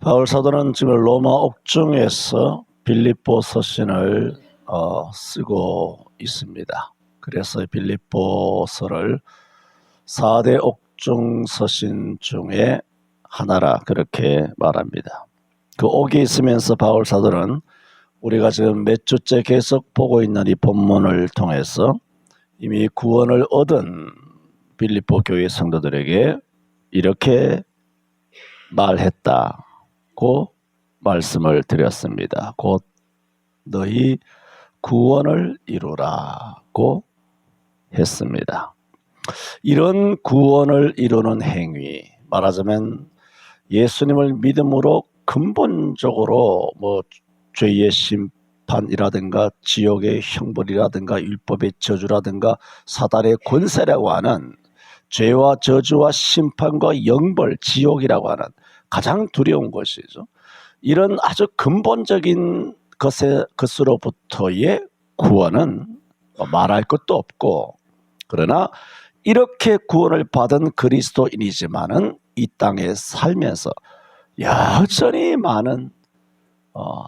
바울 사도는 지금 로마 옥중에서 빌립보 서신을 쓰고 있습니다. 그래서 빌립보서를 4대 옥중 서신 중에 하나라 그렇게 말합니다. 그 옥에 있으면서 바울 사도는 우리가 지금 몇 주째 계속 보고 있는 이 본문을 통해서 이미 구원을 얻은 빌립보 교회 성도들에게 이렇게 말했다고 말씀을 드렸습니다. 곧 너희 구원을 이루라고 했습니다. 이런 구원을 이루는 행위, 말하자면 예수님을 믿음으로 근본적으로 죄의 심판이라든가 지옥의 형벌이라든가 율법의 저주라든가 사단의 권세라고 하는 죄와 저주와 심판과 영벌, 지옥이라고 하는 가장 두려운 것이죠. 이런 아주 근본적인 것으로부터의 구원은 말할 것도 없고, 그러나 이렇게 구원을 받은 그리스도인이지만은 이 땅에 살면서 여전히 많은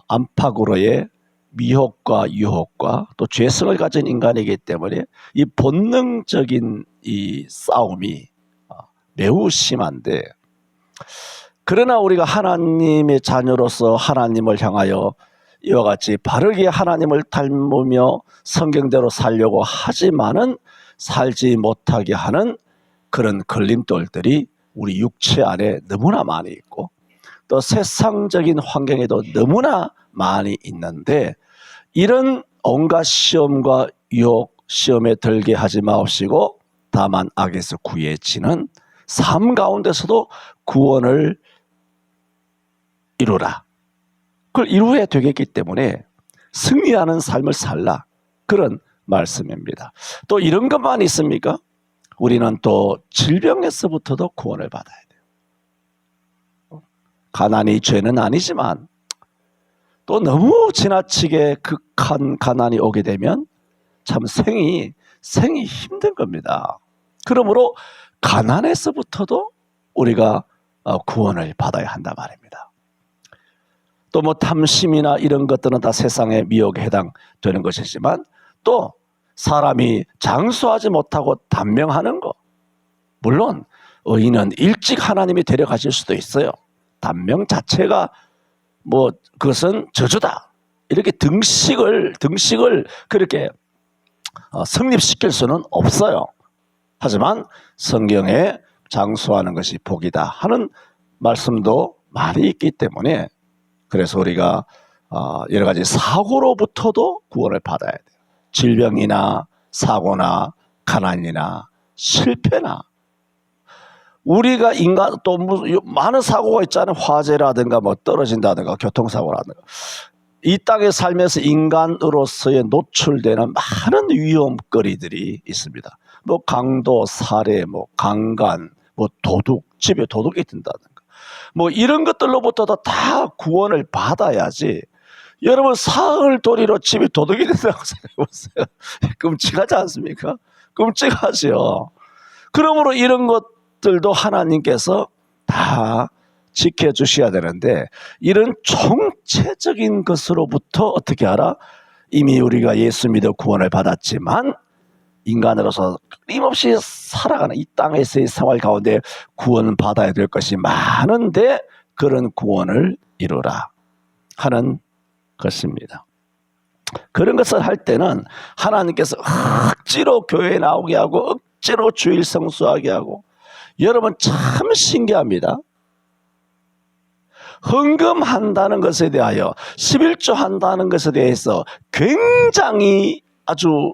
안팎으로의 미혹과 유혹과 또 죄성을 가진 인간이기 때문에 이 본능적인 이 싸움이 매우 심한데, 그러나 우리가 하나님의 자녀로서 하나님을 향하여 이와 같이 바르게 하나님을 닮으며 성경대로 살려고 하지만은 살지 못하게 하는 그런 걸림돌들이 우리 육체 안에 너무나 많이 있고, 또 세상적인 환경에도 너무나 많이 있는데, 이런 온갖 시험과 유혹, 시험에 들게 하지 마옵시고 다만 악에서 구해지는 삶 가운데서도 구원을 이루라. 그걸 이루어야 되겠기 때문에 승리하는 삶을 살라, 그런 말씀입니다. 또 이런 것만 있습니까? 우리는 또 질병에서부터도 구원을 받아야 돼요. 가난이 죄는 아니지만 또 너무 지나치게 극한 가난이 오게 되면 참 생이 힘든 겁니다. 그러므로 가난에서부터도 우리가 구원을 받아야 한단 말입니다. 또 탐심이나 이런 것들은 다 세상의 미혹에 해당되는 것이지만, 또 사람이 장수하지 못하고 단명하는 것, 물론 의인은 일찍 하나님이 데려가실 수도 있어요. 단명 자체가 그것은 저주다, 이렇게 등식을 그렇게 성립시킬 수는 없어요. 하지만 성경에 장수하는 것이 복이다 하는 말씀도 많이 있기 때문에, 그래서 우리가 여러 가지 사고로부터도 구원을 받아야 돼요. 질병이나 사고나 가난이나 실패나, 우리가 인간 또 많은 사고가 있잖아요. 화재라든가 떨어진다든가 교통사고라든가. 이 땅에 살면서 인간으로서의 노출되는 많은 위험거리들이 있습니다. 강도, 살해, 강간, 도둑, 집에 도둑이 든다든가. 이런 것들로부터도 다 구원을 받아야지. 여러분, 사흘 도리로 집에 도둑이 된다고 생각해보세요. 끔찍하지 않습니까? 끔찍하죠. 그러므로 이런 것들도 하나님께서 다 지켜주셔야 되는데, 이런 총체적인 것으로부터 어떻게 알아? 이미 우리가 예수 믿어 구원을 받았지만 인간으로서 끊임없이 살아가는 이 땅에서의 생활 가운데 구원받아야 될 것이 많은데, 그런 구원을 이루라 하는 것입니다. 그런 것을 할 때는 하나님께서 억지로 교회에 나오게 하고 억지로 주일 성수하게 하고, 여러분 참 신기합니다. 헌금한다는 것에 대하여, 11조 한다는 것에 대해서 굉장히 아주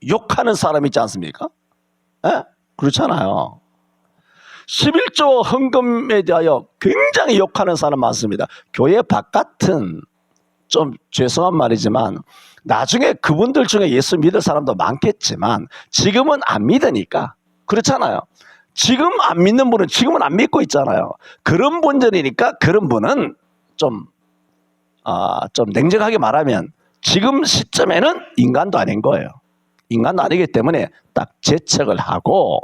욕하는 사람 있지 않습니까? 그렇잖아요. 11조 헌금에 대하여 굉장히 욕하는 사람 많습니다. 교회 바깥은 좀 죄송한 말이지만 나중에 그분들 중에 예수 믿을 사람도 많겠지만 지금은 안 믿으니까, 그렇잖아요. 지금 안 믿는 분은 지금은 안 믿고 있잖아요. 그런 분들이니까, 그런 분은 좀 냉정하게 말하면 지금 시점에는 인간도 아닌 거예요. 인간도 아니기 때문에 딱 제척을 하고,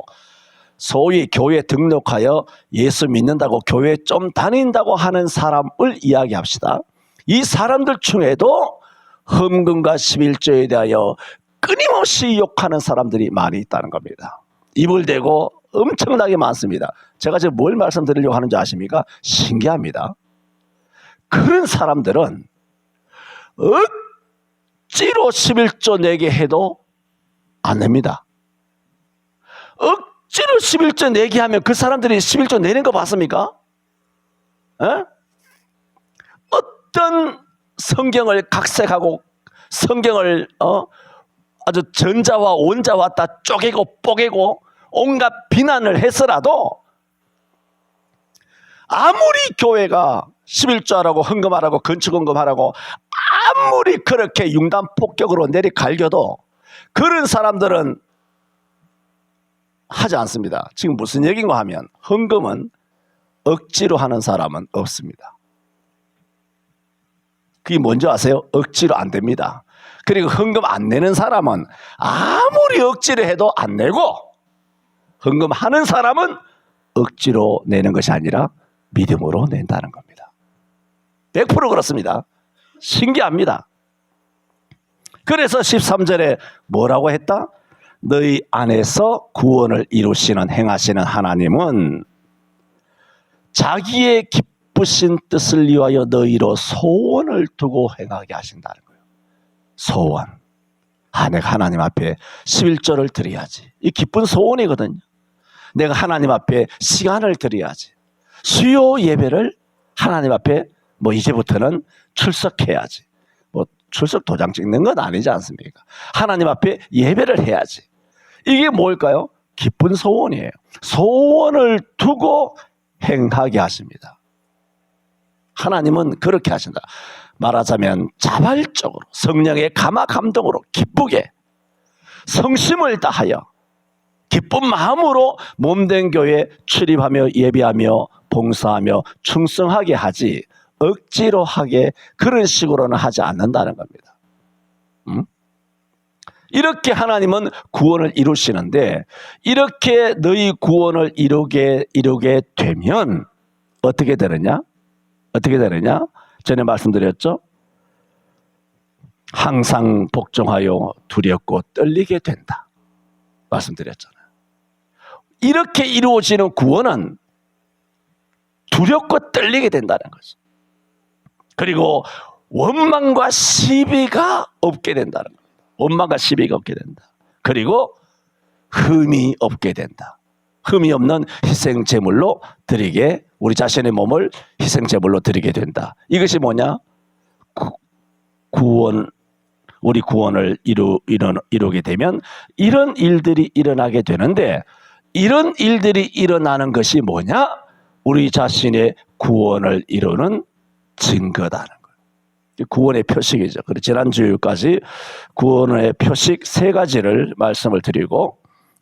소위 교회 등록하여 예수 믿는다고 교회 좀 다닌다고 하는 사람을 이야기합시다. 이 사람들 중에도 헌금과 11조에 대하여 끊임없이 욕하는 사람들이 많이 있다는 겁니다. 입을 대고 엄청나게 많습니다. 제가 지금 뭘 말씀드리려고 하는지 아십니까? 신기합니다. 그런 사람들은 억지로 11조 내게 해도 안 냅니다. 억지로 11조 내게 하면 그 사람들이 11조 내는 거 봤습니까? 에? 어떤 성경을 각색하고 성경을 아주 전자와 원자와 다 쪼개고 뽀개고 온갖 비난을 해서라도 아무리 교회가 11조하라고 헌금하라고 건축헌금하라고 아무리 그렇게 융단폭격으로 내리갈겨도 그런 사람들은 하지 않습니다. 지금 무슨 얘기인가 하면 헌금은 억지로 하는 사람은 없습니다. 그게 뭔지 아세요? 억지로 안 됩니다. 그리고 헌금 안 내는 사람은 아무리 억지로 해도 안 내고, 헌금하는 사람은 억지로 내는 것이 아니라 믿음으로 낸다는 겁니다. 100% 그렇습니다. 신기합니다. 그래서 13절에 뭐라고 했다? 너희 안에서 구원을 이루시는 행하시는 하나님은 자기의 기쁘신 뜻을 위하여 너희로 소원을 두고 행하게 하신다는 거예요. 소원. 내가 하나님 앞에 11조를 드려야지. 이 기쁜 소원이거든요. 내가 하나님 앞에 시간을 드려야지. 수요 예배를 하나님 앞에 이제부터는 출석해야지. 출석 도장 찍는 건 아니지 않습니까? 하나님 앞에 예배를 해야지. 이게 뭘까요? 기쁜 소원이에요. 소원을 두고 행하게 하십니다. 하나님은 그렇게 하신다. 말하자면 자발적으로 성령의 감화 감동으로 기쁘게 성심을 다하여 기쁜 마음으로 몸된 교회에 출입하며 예배하며 봉사하며 충성하게 하지 억지로 하게 그런 식으로는 하지 않는다는 겁니다. 이렇게 하나님은 구원을 이루시는데, 이렇게 너희 구원을 이루게 되면 어떻게 되느냐? 전에 말씀드렸죠? 항상 복종하여 두렵고 떨리게 된다. 말씀드렸잖아요. 이렇게 이루어지는 구원은 두렵고 떨리게 된다는 거죠. 그리고 원망과 시비가 없게 된다는 겁니다. 원망과 시비가 없게 된다. 그리고 흠이 없게 된다. 흠이 없는 희생제물로 드리게, 우리 자신의 몸을 희생제물로 드리게 된다. 이것이 뭐냐? 우리 구원을 이루게 되면 이런 일들이 일어나게 되는데, 이런 일들이 일어나는 것이 뭐냐? 우리 자신의 구원을 이루는 증거다는 거예요. 구원의 표식이죠. 그래서 지난주까지 구원의 표식 3가지를 말씀을 드리고,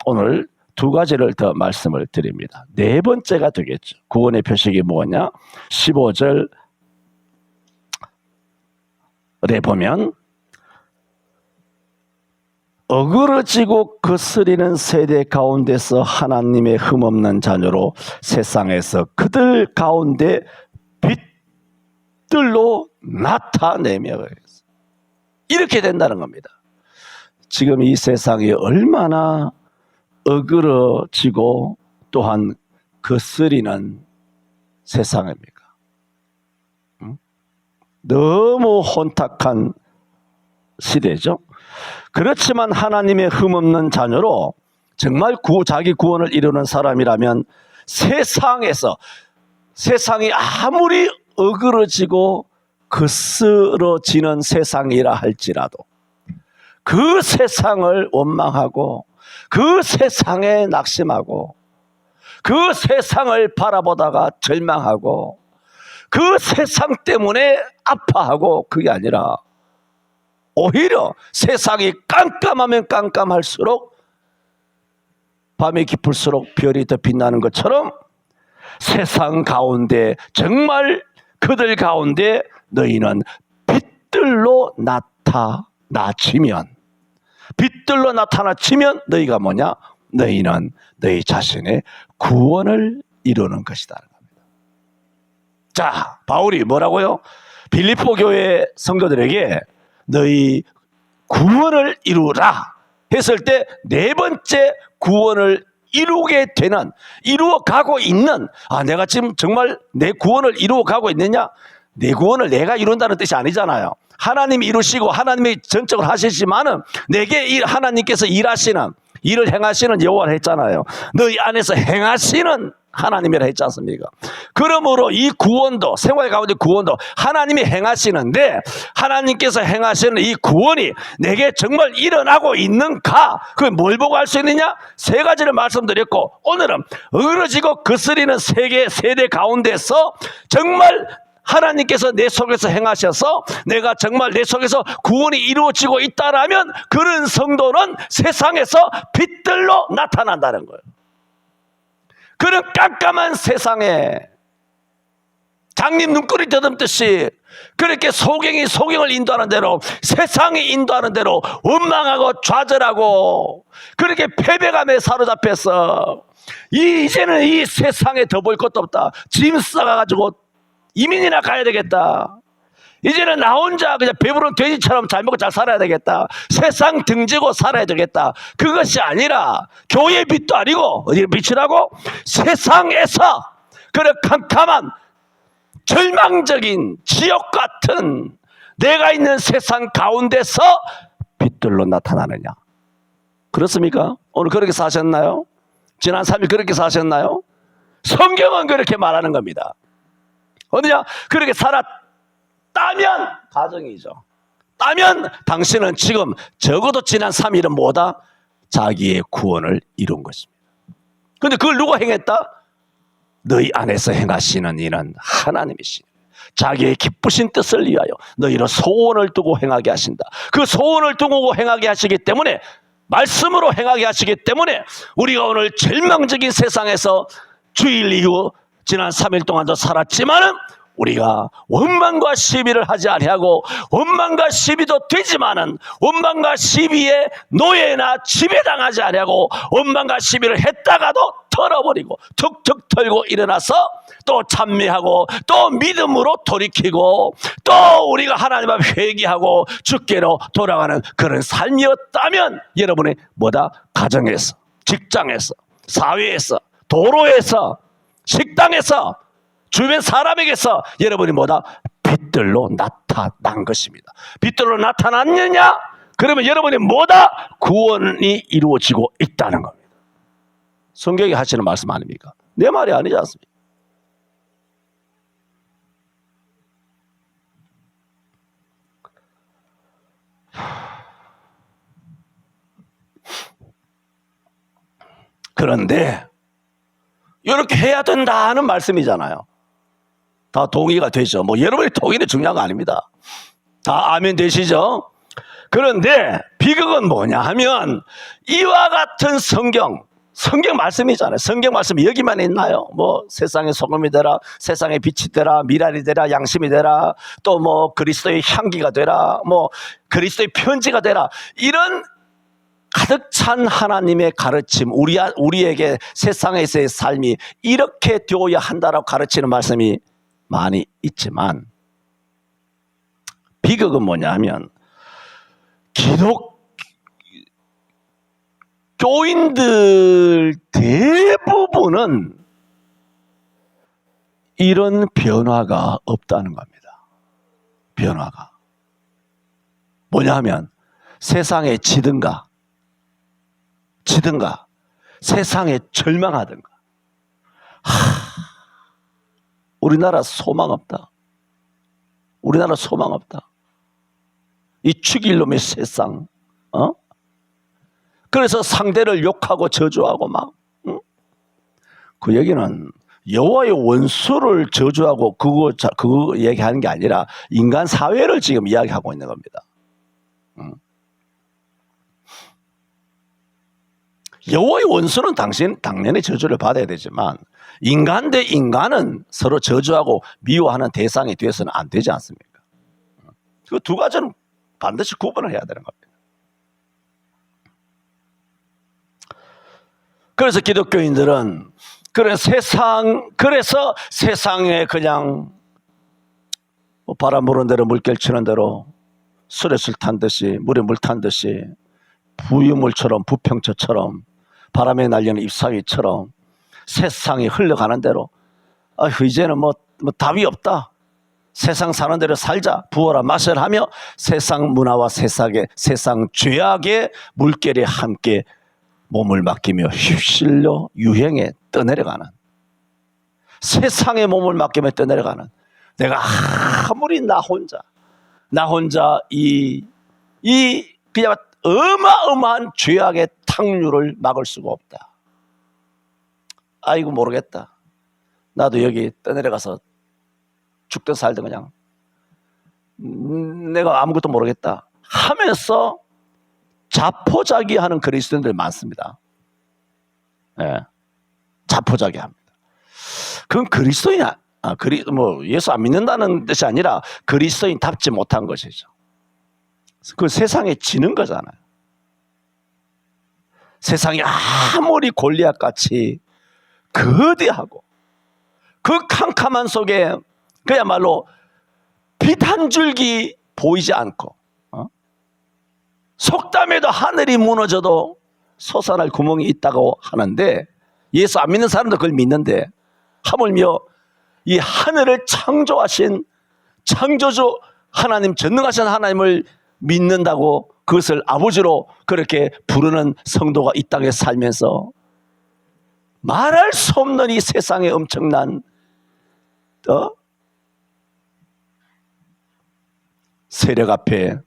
오늘 2가지를 더 말씀을 드립니다. 4번째가 되겠죠. 구원의 표식이 뭐냐? 15절에 보면 어그러지고 거스리는 세대 가운데서 하나님의 흠없는 자녀로 세상에서 그들 가운데 빛들로 나타내며, 이렇게 된다는 겁니다. 지금 이 세상이 얼마나 어그러지고 또한 거스리는 세상입니까? 너무 혼탁한 시대죠. 그렇지만 하나님의 흠없는 자녀로 정말 자기 구원을 이루는 사람이라면 세상이 아무리 어그러지고 거스러지는 세상이라 할지라도 그 세상을 원망하고 그 세상에 낙심하고 그 세상을 바라보다가 절망하고 그 세상 때문에 아파하고, 그게 아니라 오히려 세상이 깜깜하면 깜깜할수록 밤이 깊을수록 별이 더 빛나는 것처럼 세상 가운데, 정말 그들 가운데 너희는 빛들로 나타나지면 너희가 뭐냐? 너희는 너희 자신의 구원을 이루는 것이다. 자, 바울이 뭐라고요? 빌립보 교회 성도들에게 너희 구원을 이루라 했을 때 네 번째 구원을 이루게 되는, 이루어가고 있는, 내가 지금 정말 내 구원을 이루어가고 있느냐? 내 구원을 내가 이룬다는 뜻이 아니잖아요. 하나님이 이루시고 하나님이 전적으로 하시지만은 내게 하나님께서 일하시는, 일을 행하시는 여호와를 했잖아요. 너희 안에서 행하시는 하나님이라 했지 않습니까? 그러므로 이 구원도, 생활 가운데 구원도 하나님이 행하시는데, 하나님께서 행하시는 이 구원이 내게 정말 일어나고 있는가? 그걸 뭘 보고 알 수 있느냐? 세 가지를 말씀드렸고, 오늘은 어그러지고 거스리는 세대 가운데서 정말 하나님께서 내 속에서 행하셔서 내가 정말 내 속에서 구원이 이루어지고 있다라면 그런 성도는 세상에서 빛들로 나타난다는 거예요. 그런 깜깜한 세상에 장님 눈꼬리 더듬듯이 그렇게 소경이 소경을 인도하는 대로, 세상이 인도하는 대로 원망하고 좌절하고 그렇게 패배감에 사로잡혀서 이제는 이 세상에 더 볼 것도 없다, 짐 싸가지고 이민이나 가야 되겠다, 이제는 나 혼자 그냥 배부른 돼지처럼 잘 먹고 잘 살아야 되겠다, 세상 등지고 살아야 되겠다, 그것이 아니라 교회의 빛도 아니고 어디를 빛이라고? 세상에서 그런 캄캄한 절망적인 지옥 같은 내가 있는 세상 가운데서 빛들로 나타나느냐. 그렇습니까? 오늘 그렇게 사셨나요? 지난 3일 그렇게 사셨나요? 성경은 그렇게 말하는 겁니다. 어디냐? 그렇게 살았다면 가정이죠. 따면 당신은 지금 적어도 지난 3일은 뭐다? 자기의 구원을 이룬 것입니다. 그런데 그걸 누가 행했다? 너희 안에서 행하시는 이는 하나님이시니 자기의 기쁘신 뜻을 위하여 너희를 소원을 두고 행하게 하신다. 그 소원을 두고 행하게 하시기 때문에, 말씀으로 행하게 하시기 때문에 우리가 오늘 절망적인 세상에서 주일 이후 지난 3일 동안도 살았지만은 우리가 원망과 시비를 하지 아니하고, 원망과 시비도 되지만은 원망과 시비에 노예나 지배당하지 아니하고, 원망과 시비를 했다가도 털어버리고 툭툭 털고 일어나서 또 찬미하고 또 믿음으로 돌이키고 또 우리가 하나님 앞에 회개하고 주께로 돌아가는 그런 삶이었다면, 여러분의 뭐다? 가정에서, 직장에서, 사회에서, 도로에서, 식당에서, 주변 사람에게서 여러분이 뭐다? 빛들로 나타난 것입니다. 빛들로 나타났느냐? 그러면 여러분이 뭐다? 구원이 이루어지고 있다는 겁니다. 성경이 하시는 말씀 아닙니까? 내 말이 아니지 않습니까? 그런데 이렇게 해야 된다는 말씀이잖아요. 다 동의가 되죠. 뭐 여러분의 동의는 중요한 거 아닙니다. 다 아멘 되시죠? 그런데 비극은 뭐냐 하면 이와 같은 성경 말씀이잖아요. 성경 말씀이 여기만 있나요? 뭐 세상의 소금이 되라, 세상의 빛이 되라, 미랄이 되라, 양심이 되라, 또 뭐 그리스도의 향기가 되라, 뭐 그리스도의 편지가 되라, 이런 가득 찬 하나님의 가르침, 우리에게 세상에서의 삶이 이렇게 되어야 한다라고 가르치는 말씀이 많이 있지만, 비극은 뭐냐면 교인들 대부분은 이런 변화가 없다는 겁니다. 변화가 뭐냐 하면 세상에 지든가 세상에 절망하든가, 우리나라 소망 없다. 우리나라 소망 없다. 이 죽일 놈의 세상. 그래서 상대를 욕하고 저주하고 막. 그 얘기는 여호와의 원수를 저주하고 그거 얘기하는 게 아니라 인간 사회를 지금 이야기하고 있는 겁니다. 여호와의 원수는 당연히 저주를 받아야 되지만, 인간 대 인간은 서로 저주하고 미워하는 대상이 되어서는 안 되지 않습니까? 그 두 가지는 반드시 구분을 해야 되는 겁니다. 그래서 기독교인들은 그래서 세상에 그냥 바람 부는 대로 물결 치는 대로 술에 술 탄 듯이 물에 물 탄 듯이 부유물처럼 부평처처럼 바람에 날리는 잎사귀처럼 세상이 흘러가는 대로 이제는 뭐 답이 없다. 세상 사는 대로 살자. 부어라 마셔라 하며 세상 문화와 세상 죄악의 물결에 함께 몸을 맡기며 휩쓸려 유행에 떠내려가는, 세상의 몸을 맡기며 떠내려가는, 내가 아무리 나 혼자 그냥 어마어마한 죄악의 탕류를 막을 수가 없다. 아이고 모르겠다. 나도 여기 떠내려가서 죽든 살든 그냥 내가 아무것도 모르겠다 하면서 자포자기하는 그리스도인들 많습니다. 예, 자포자기합니다. 그건 그리스도인이야. 예수 안 믿는다는 뜻이 아니라 그리스도인답지 못한 것이죠. 그 세상에 지는 거잖아요. 세상이 아무리 골리앗같이 거대하고 그 캄캄한 속에 그야말로 빛 한 줄기 보이지 않고 속담에도 하늘이 무너져도 솟아날 구멍이 있다고 하는데, 예수 안 믿는 사람도 그걸 믿는데 하물며 이 하늘을 창조하신 창조주 하나님, 전능하신 하나님을 믿는다고 그것을 아버지로 그렇게 부르는 성도가 이 땅에 살면서 말할 수 없는 이 세상의 엄청난 세력 앞에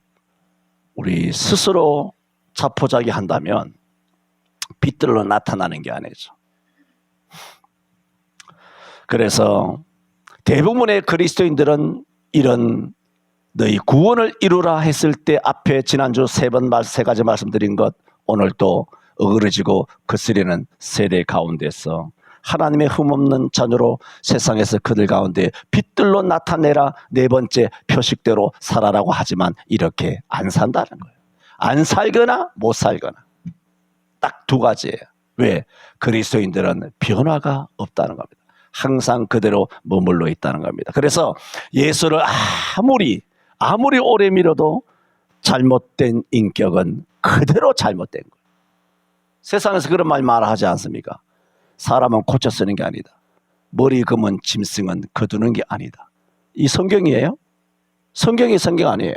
우리 스스로 자포자기 한다면 빛들로 나타나는 게 아니죠. 그래서 대부분의 그리스도인들은 이런 너희 구원을 이루라 했을 때 앞에 지난주 세 가지 말씀드린 것 오늘 또 어그러지고 거스리는 세대 가운데서 하나님의 흠없는 자녀로 세상에서 그들 가운데 빛들로 나타내라, 네 번째 표식대로 살아라고 하지만 이렇게 안 산다는 거예요. 안 살거나 못 살거나 딱 두 가지예요. 왜? 그리스도인들은 변화가 없다는 겁니다. 항상 그대로 머물러 있다는 겁니다. 그래서 예수를 아무리 오래 밀어도 잘못된 인격은 그대로 잘못된 거예요. 세상에서 그런 말 말하지 않습니까? 사람은 고쳐 쓰는 게 아니다. 머리 검은 짐승은 거두는 게 아니다. 이 성경이에요? 성경이 성경 아니에요.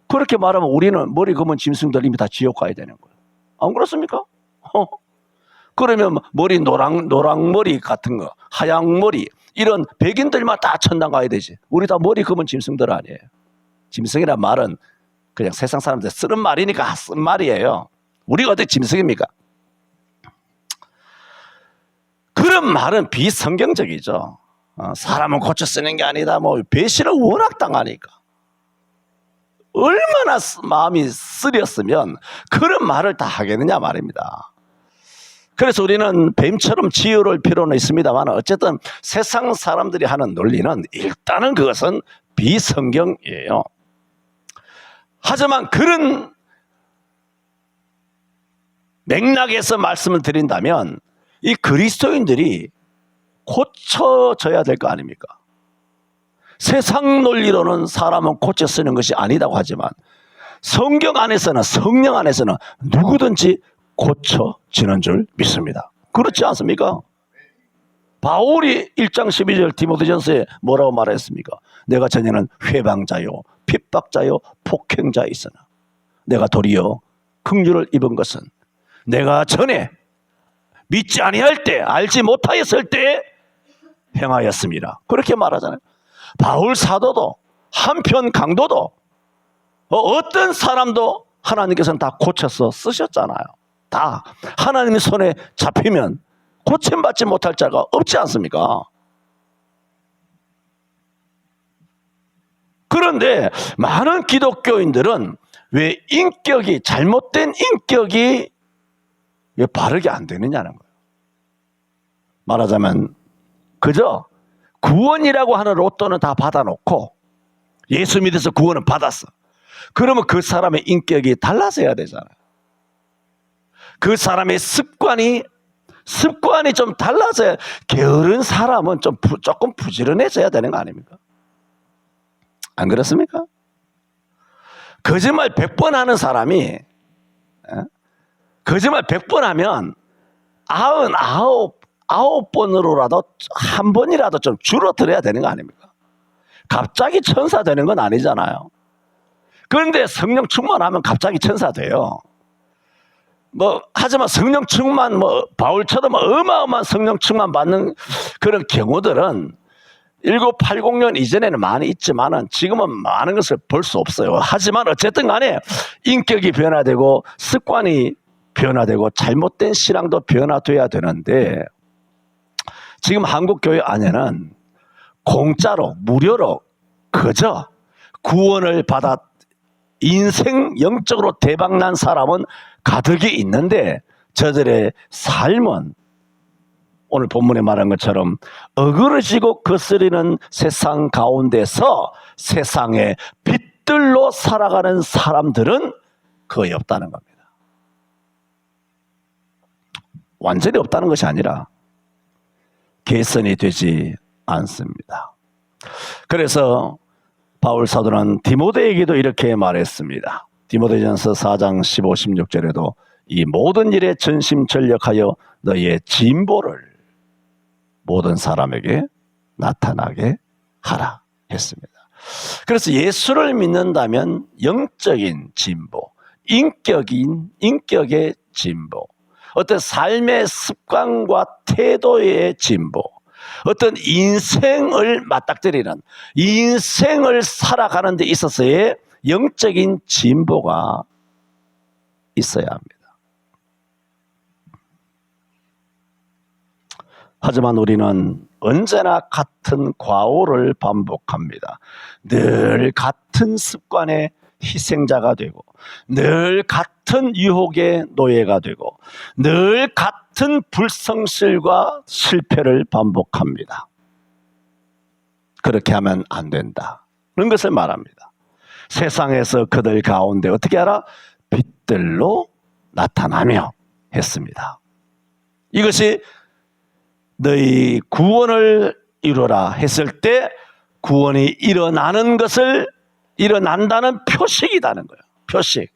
그렇게 말하면 우리는 머리 검은 짐승들 이미 다 지옥 가야 되는 거예요. 안 그렇습니까? 그러면 머리 노랑머리 같은 거, 하양 머리 이런 백인들만 다 천당 가야 되지. 우리 다 머리 검은 짐승들 아니에요. 짐승이란 말은 그냥 세상 사람들 쓰는 말이니까 쓴 말이에요. 우리가 어떻게 짐승입니까? 그런 말은 비성경적이죠. 사람은 고쳐 쓰는 게 아니다. 배신을 워낙 당하니까. 얼마나 마음이 쓰렸으면 그런 말을 다 하겠느냐 말입니다. 그래서 우리는 뱀처럼 지혜로울 필요는 있습니다만 어쨌든 세상 사람들이 하는 논리는 일단은 그것은 비성경이에요. 하지만 그런 맥락에서 말씀을 드린다면 이 그리스도인들이 고쳐져야 될 거 아닙니까? 세상 논리로는 사람은 고쳐 쓰는 것이 아니다고 하지만 성경 안에서는, 성령 안에서는 누구든지 고쳐지는 줄 믿습니다. 그렇지 않습니까? 바울이 1장 12절 디모데전서에 뭐라고 말했습니까? 내가 전에는 회방자요 핍박자요 폭행자이으나 내가 도리어 긍휼을 입은 것은 내가 전에 믿지 아니할 때, 알지 못하였을 때 행하였습니다. 그렇게 말하잖아요. 바울 사도도, 한편 강도도, 어떤 사람도 하나님께서는 다 고쳐서 쓰셨잖아요. 다 하나님의 손에 잡히면 고침받지 못할 자가 없지 않습니까? 그런데 많은 기독교인들은 왜 잘못된 인격이 왜 바르게 안 되느냐는 거예요. 말하자면 그저 구원이라고 하는 로또는 다 받아놓고 예수 믿어서 구원은 받았어. 그러면 그 사람의 인격이 달라져야 되잖아요. 그 사람의 습관이 습관이 좀 달라져야, 게으른 사람은 조금 부지런해져야 되는 거 아닙니까? 안 그렇습니까? 거짓말 100번 하는 사람이 거짓말 100번 하면 99번으로라도 한 번이라도 좀 줄어들어야 되는 거 아닙니까? 갑자기 천사 되는 건 아니잖아요. 그런데 성령 충만하면 갑자기 천사 돼요. 하지만 성령 충만, 바울처럼 어마어마한 성령 충만 받는 그런 경우들은 1980년 이전에는 많이 있지만은 지금은 많은 것을 볼 수 없어요. 하지만 어쨌든 간에 인격이 변화되고 습관이 변화되고 잘못된 신앙도 변화돼야 되는데, 지금 한국 교회 안에는 공짜로, 무료로 그저 구원을 받아 인생 영적으로 대박난 사람은 가득이 있는데, 저들의 삶은 오늘 본문에 말한 것처럼 어그러지고 거스리는 세상 가운데서 세상의 빛들로 살아가는 사람들은 거의 없다는 겁니다. 완전히 없다는 것이 아니라 개선이 되지 않습니다. 그래서 바울 사도는 디모데에게도 이렇게 말했습니다. 디모데전서 4장 15, 16절에도 이 모든 일에 전심전력하여 너희의 진보를 모든 사람에게 나타나게 하라 했습니다. 그래서 예수를 믿는다면 영적인 진보, 인격의 진보, 어떤 삶의 습관과 태도의 진보, 어떤 인생을 맞닥뜨리는, 인생을 살아가는 데 있어서의 영적인 진보가 있어야 합니다. 하지만 우리는 언제나 같은 과오를 반복합니다. 늘 같은 습관의 희생자가 되고, 늘 같은 유혹의 노예가 되고, 늘 같은 불성실과 실패를 반복합니다. 그렇게 하면 안 된다. 그런 것을 말합니다. 세상에서 그들 가운데 어떻게 하라? 빛들로 나타나며 했습니다. 이것이 너희 구원을 이루라 했을 때 구원이 일어난다는 표식이라는 거예요. 표식.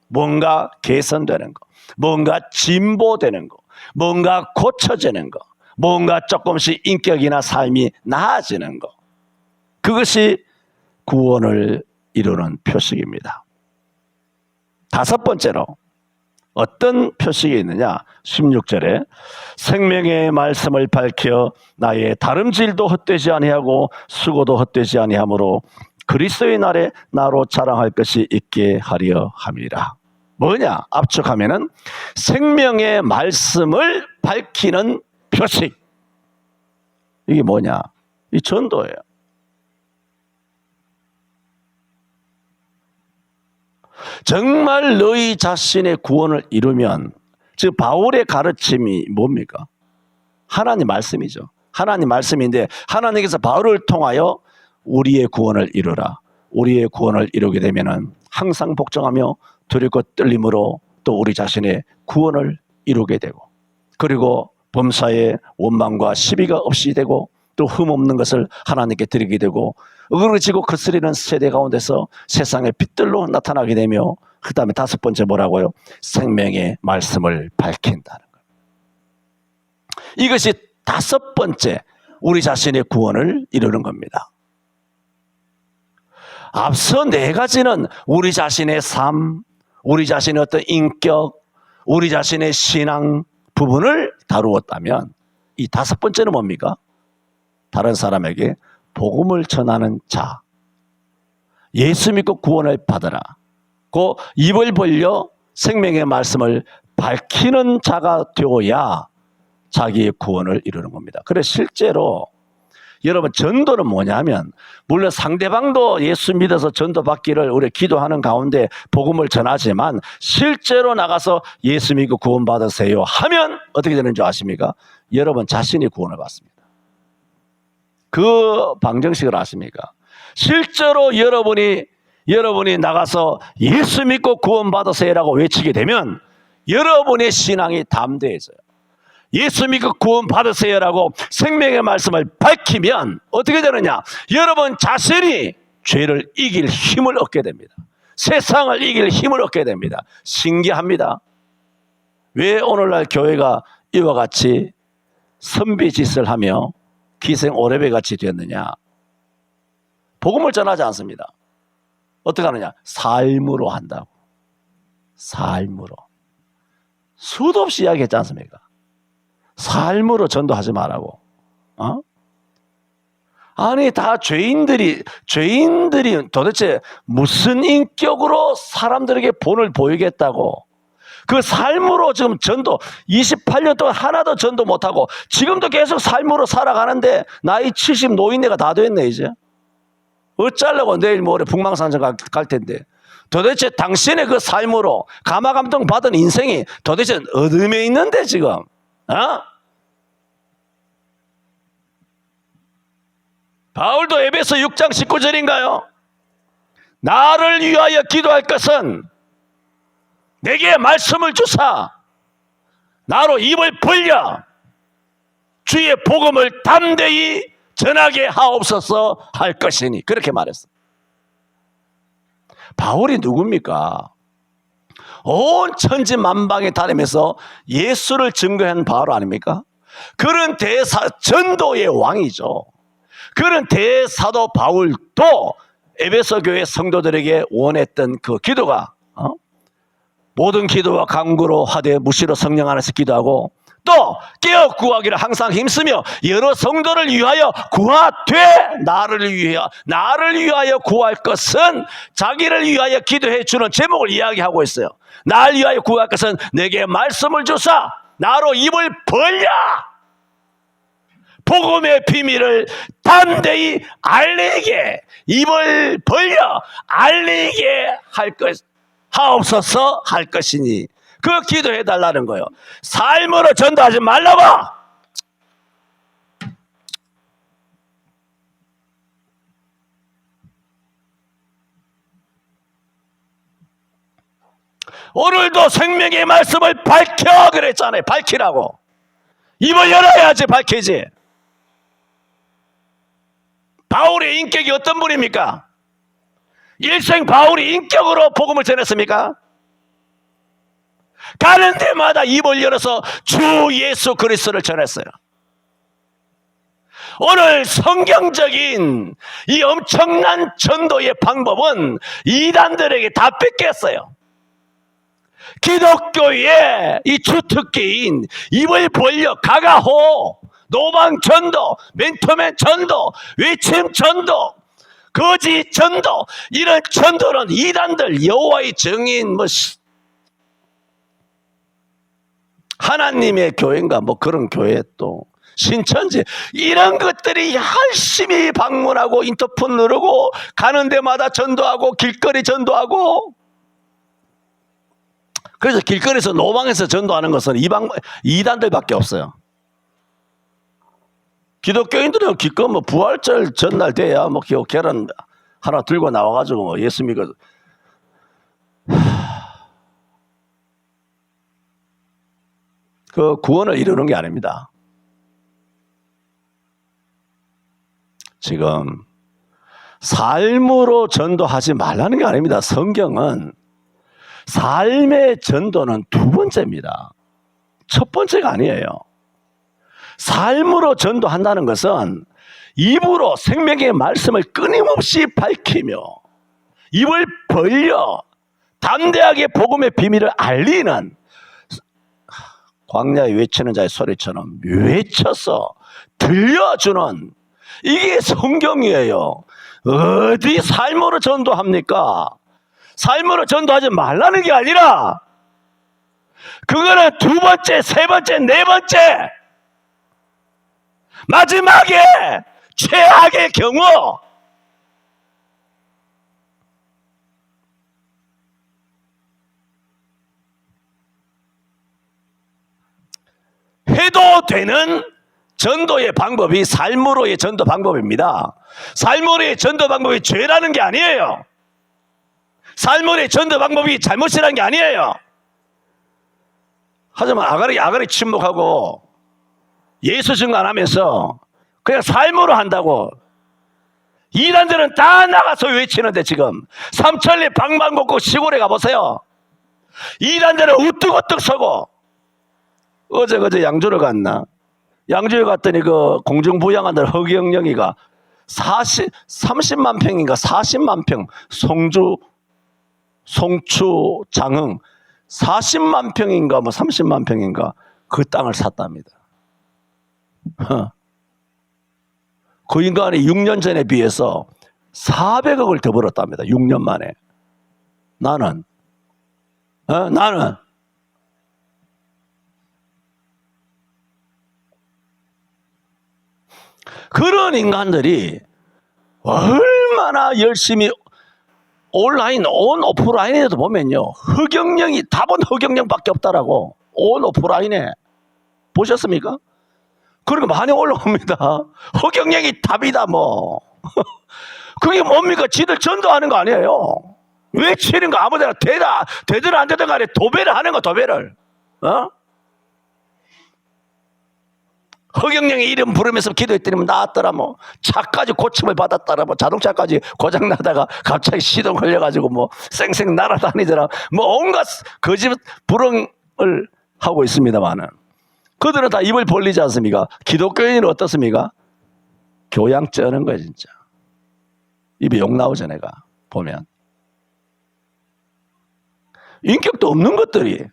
뭔가 개선되는 거, 뭔가 진보되는 거, 뭔가 고쳐지는 거, 뭔가 조금씩 인격이나 삶이 나아지는 거. 그것이 구원을 이루는 표식입니다. 다섯 번째로 어떤 표식이 있느냐? 16절에 생명의 말씀을 밝혀 나의 다름질도 헛되지 아니하고 수고도 헛되지 아니하므로 그리스도의 날에 나로 자랑할 것이 있게 하려 함이라. 뭐냐? 압축하면은 생명의 말씀을 밝히는 표식. 이게 뭐냐? 이 전도예요. 정말 너희 자신의 구원을 이루면, 즉 바울의 가르침이 뭡니까? 하나님 말씀이죠. 하나님 말씀인데 하나님께서 바울을 통하여 우리의 구원을 이루라. 우리의 구원을 이루게 되면은 항상 복종하며 두렵고 떨림으로 또 우리 자신의 구원을 이루게 되고, 그리고 범사에 원망과 시비가 없이 되고, 또 흠없는 것을 하나님께 드리게 되고, 어그러지고 거스리는 세대 가운데서 세상의 빛들로 나타나게 되며, 그 다음에 다섯 번째 뭐라고요? 생명의 말씀을 밝힌다는 거예요. 이것이 다섯 번째 우리 자신의 구원을 이루는 겁니다. 앞서 네 가지는 우리 자신의 삶, 우리 자신의 어떤 인격, 우리 자신의 신앙 부분을 다루었다면, 이 다섯 번째는 뭡니까? 다른 사람에게 복음을 전하는 자, 예수 믿고 구원을 받으라, 그 입을 벌려 생명의 말씀을 밝히는 자가 되어야 자기의 구원을 이루는 겁니다. 그래서 실제로 여러분, 전도는 뭐냐면, 물론 상대방도 예수 믿어서 전도받기를 우리 기도하는 가운데 복음을 전하지만, 실제로 나가서 예수 믿고 구원 받으세요 하면 어떻게 되는 줄 아십니까? 여러분 자신이 구원을 받습니다. 그 방정식을 아십니까? 실제로 여러분이 나가서 예수 믿고 구원 받으세요라고 외치게 되면 여러분의 신앙이 담대해져요. 예수 믿고 구원 받으세요라고 생명의 말씀을 밝히면 어떻게 되느냐? 여러분 자신이 죄를 이길 힘을 얻게 됩니다. 세상을 이길 힘을 얻게 됩니다. 신기합니다. 왜 오늘날 교회가 이와 같이 선비짓을 하며 기생 오래배같이 되었느냐? 복음을 전하지 않습니다. 어떻게 하느냐? 삶으로 한다고. 삶으로. 수도 없이 이야기했지 않습니까? 삶으로 전도하지 말라고. 아니 다 죄인들이 도대체 무슨 인격으로 사람들에게 본을 보이겠다고. 그 삶으로 지금 전도 28년 동안 하나도 전도 못하고 지금도 계속 삶으로 살아가는데 나이 70 노인네가 다 됐네 이제. 어쩌려고 내일 모레 북망산성 갈 텐데. 도대체 당신의 그 삶으로 감화감동 받은 인생이 도대체 어둠에 있는데 지금. 바울도 에베소 6장 19절인가요? 나를 위하여 기도할 것은 내게 말씀을 주사 나로 입을 벌려 주의 복음을 담대히 전하게 하옵소서 할 것이니 그렇게 말했어. 바울이 누굽니까? 온 천지만방에 다니면서 예수를 증거한 바울 아닙니까? 그런 전도의 왕이죠. 그런 대사도 바울도 에베소 교회 성도들에게 원했던 그 기도가 모든 기도와 간구로 하되 무시로 성령 안에서 기도하고 또 깨어 구하기를 항상 힘쓰며 여러 성도를 위하여 구하되 나를 위하여 구할 것은 자기를 위하여 기도해 주는 제목을 이야기하고 있어요. 나를 위하여 구할 것은 내게 말씀을 주사 나로 입을 벌려 복음의 비밀을 담대히 알리게 입을 벌려 알리게 하옵소서 할 것이니 그 기도해 달라는 거예요. 삶으로 전도하지 말라고. 오늘도 생명의 말씀을 밝혀 그랬잖아요. 밝히라고. 입을 열어야지 밝히지. 바울의 인격이 어떤 분입니까? 일생 바울이 인격으로 복음을 전했습니까? 가는 데마다 입을 열어서 주 예수 그리스도를 전했어요. 오늘 성경적인 이 엄청난 전도의 방법은 이단들에게 다 뺏겼어요. 기독교의 이 주특기인 입을 벌려 가가호, 노방 전도, 멘토맨 전도, 외침 전도, 거짓 전도, 이런 전도는 이단들 여호와의 증인 하나님의 교회인가 그런 교회 또 신천지 이런 것들이 열심히 방문하고 인터폰 누르고 가는 데마다 전도하고 길거리 전도하고. 그래서 길거리에서 노방에서 전도하는 것은 이단들밖에 없어요. 기독교인들은 기껏 부활절 전날 돼야 계란 하나 들고 나와가지고 예수 믿고 그 구원을 이루는 게 아닙니다. 지금 삶으로 전도하지 말라는 게 아닙니다. 성경은 삶의 전도는 두 번째입니다. 첫 번째가 아니에요. 삶으로 전도한다는 것은 입으로 생명의 말씀을 끊임없이 밝히며 입을 벌려 담대하게 복음의 비밀을 알리는 광야에 외치는 자의 소리처럼 외쳐서 들려주는 이게 성경이에요. 어디 삶으로 전도합니까? 삶으로 전도하지 말라는 게 아니라 그거는 두 번째, 세 번째, 네 번째 마지막에 최악의 경우 해도 되는 전도의 방법이 삶으로의 전도 방법입니다. 삶으로의 전도 방법이 죄라는 게 아니에요. 삶으로의 전도 방법이 잘못이라는 게 아니에요. 하지만 아가리 침묵하고 예수 증거 안 하면서 그냥 삶으로 한다고. 이단들은 다 나가서 외치는데 지금 삼천리 방방곡곡 시골에 가보세요. 이단들은 우뚝우뚝 서고. 어제 그제 양주를 갔나? 양주에 갔더니 그 공중부양하는 허경영이가 30만 평인가 40만 평 송추 장흥 40만 평인가 뭐 30만 평인가 그 땅을 샀답니다. 그 인간이 6년 전에 비해서 400억을 더 벌었답니다. 6년 만에. 나는 그런 인간들이 얼마나 열심히 온라인, 온 오프라인에도 보면요. 허경영이 답은 허경영밖에 없다라고. 온 오프라인에. 보셨습니까? 그리고 많이 올라옵니다. 허경영이 답이다 뭐. 그게 뭡니까? 지들 전도하는 거 아니에요. 외치는 거 아무데나 되든 안 되든 간에 도배를 하는 거 도배를. 허경영의 이름 부르면서 기도했더니 나았더라 뭐. 차까지 고침을 받았더라 뭐. 자동차까지 고장나다가 갑자기 시동 걸려가지고 뭐 쌩쌩 날아다니더라 뭐. 온갖 거짓 불응을 하고 있습니다만은 그들은 다 입을 벌리지 않습니까? 기독교인은 어떻습니까? 교양 쩌는 거예요 진짜. 입에 욕 나오죠 내가 보면. 인격도 없는 것들이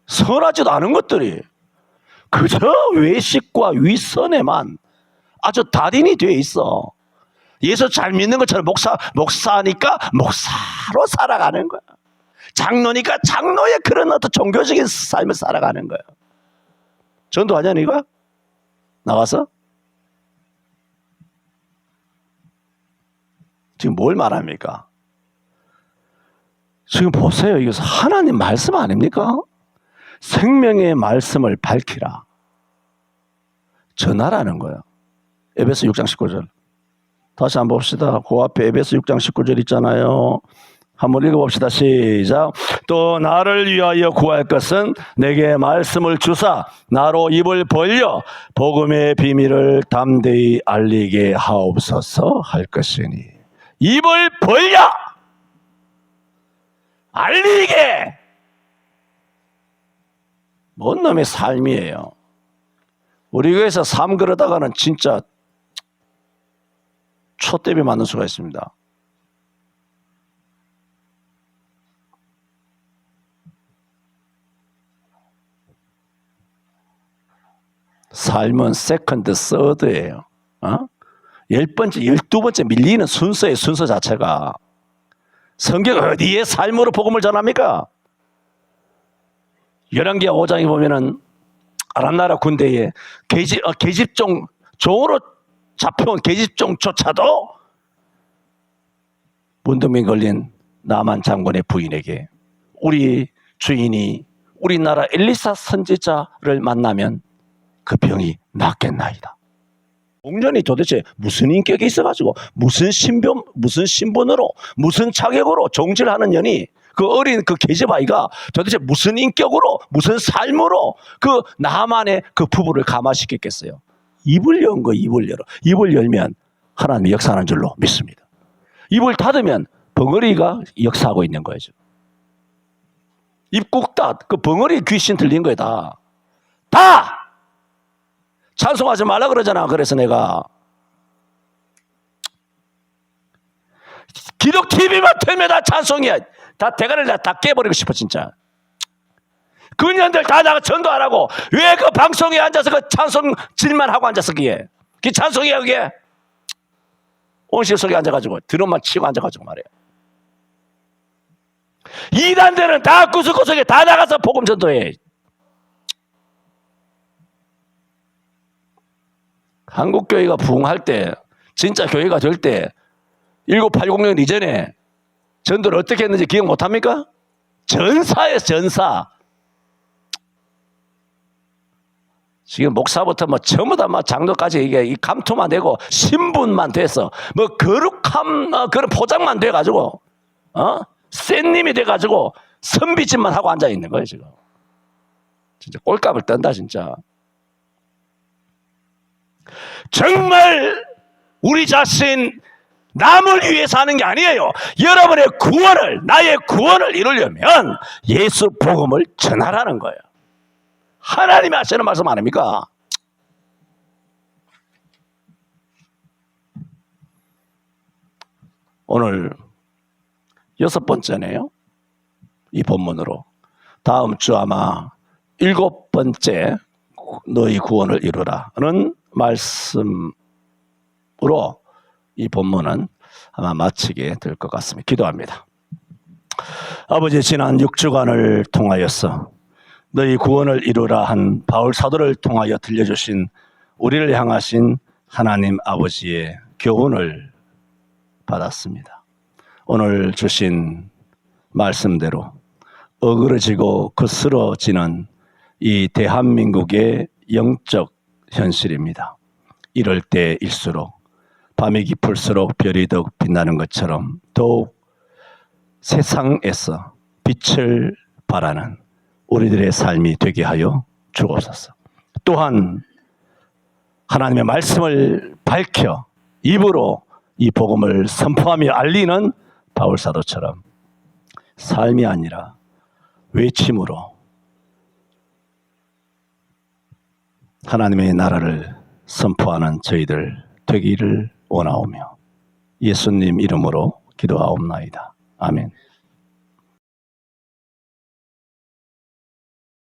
선하지도 않은 것들이 그저 외식과 위선에만 아주 달인이 되어 있어. 예수 잘 믿는 것처럼 목사니까 목사로 살아가는 거야. 장로니까 장로의 그런 어떤 종교적인 삶을 살아가는 거야. 전도하냐 니가? 나가서? 지금 뭘 말합니까? 지금 보세요. 이거 하나님 말씀 아닙니까? 생명의 말씀을 밝히라. 전하라는 거예요. 에베소 6장 19절. 다시 한번 봅시다. 그 앞에 에베소 6장 19절 있잖아요. 한번 읽어봅시다. 시작. 또 나를 위하여 구할 것은 내게 말씀을 주사 나로 입을 벌려 복음의 비밀을 담대히 알리게 하옵소서 할 것이니. 입을 벌려! 알리게! 뭔 놈의 삶이에요. 우리 교회에서 삶 그러다가는 진짜 촛대비 맞는 수가 있습니다. 삶은 세컨드, 서드예요. 10번째, 12번째 밀리는 순서의 순서 자체가. 성경 어디에 삶으로 복음을 전합니까? 열왕기하 5장에 보면은 아람 나라 군대에 계집종 종으로 잡혀온 계집종조차도 문둥병 걸린 나만 장군의 부인에게 우리 주인이 우리나라 엘리사 선지자를 만나면 그 병이 낫겠나이다. 공년이 도대체 무슨 인격이 있어가지고 무슨 신분으로 무슨 자격으로 종질하는 년이 그 어린 그 계집아이가 도대체 무슨 인격으로 무슨 삶으로 그 나만의 그 부부를 감화시켰겠어요. 입을 연 거. 입을 열어. 입을 열면 하나님이 역사하는 줄로 믿습니다. 입을 닫으면 벙어리가 역사하고 있는 거죠. 입 꾹 닫. 그 벙어리 귀신 들린 거야 다. 다! 찬송하지 말라 그러잖아. 그래서 내가 기독 TV만 틀면 다 찬송이야. 다 대가리를 다 깨버리고 싶어 진짜. 그 년들 다 나가 전도 안 하고 왜 그 방송에 앉아서 그 찬송질만 하고 앉아서 그게 찬송이야 그게. 온실 속에 앉아가지고 드럼만 치고 앉아가지고 말이야. 이단들은 다 구석구석에 다 나가서 복음 전도해. 한국교회가 부흥할 때 진짜 교회가 될 때 1980년 이전에 전도를 어떻게 했는지 기억 못합니까? 전사예요. 전사. 지금 목사부터 뭐 전부 다 막 장로까지 이게 이 감투만 되고 신분만 돼서 뭐 거룩함 그런 포장만 돼가지고 쌤님이 돼가지고 선비짓만 하고 앉아 있는 거예요 지금. 진짜 꼴값을 떤다 진짜. 정말 우리 자신 남을 위해서 하는 게 아니에요. 여러분의 구원을, 나의 구원을 이루려면 예수 복음을 전하라는 거예요. 하나님이 하시는 말씀 아닙니까? 오늘 6번째네요. 이 본문으로. 다음 주 아마 7번째 너희 구원을 이루라는 말씀으로 이 본문은 아마 마치게 될 것 같습니다. 기도합니다. 아버지, 지난 6주간을 통하여서 너희 구원을 이루라 한 바울 사도를 통하여 들려주신 우리를 향하신 하나님 아버지의 교훈을 받았습니다. 오늘 주신 말씀대로 어그러지고 거스러지는 이 대한민국의 영적 현실입니다. 이럴 때일수록 밤이 깊을수록 별이 더욱 빛나는 것처럼 더욱 세상에서 빛을 발하는 우리들의 삶이 되게 하여 주옵소서. 또한 하나님의 말씀을 밝혀 입으로 이 복음을 선포하며 알리는 바울 사도처럼 삶이 아니라 외침으로 하나님의 나라를 선포하는 저희들 되기를 원하오며 예수님 이름으로 기도하옵나이다. 아멘.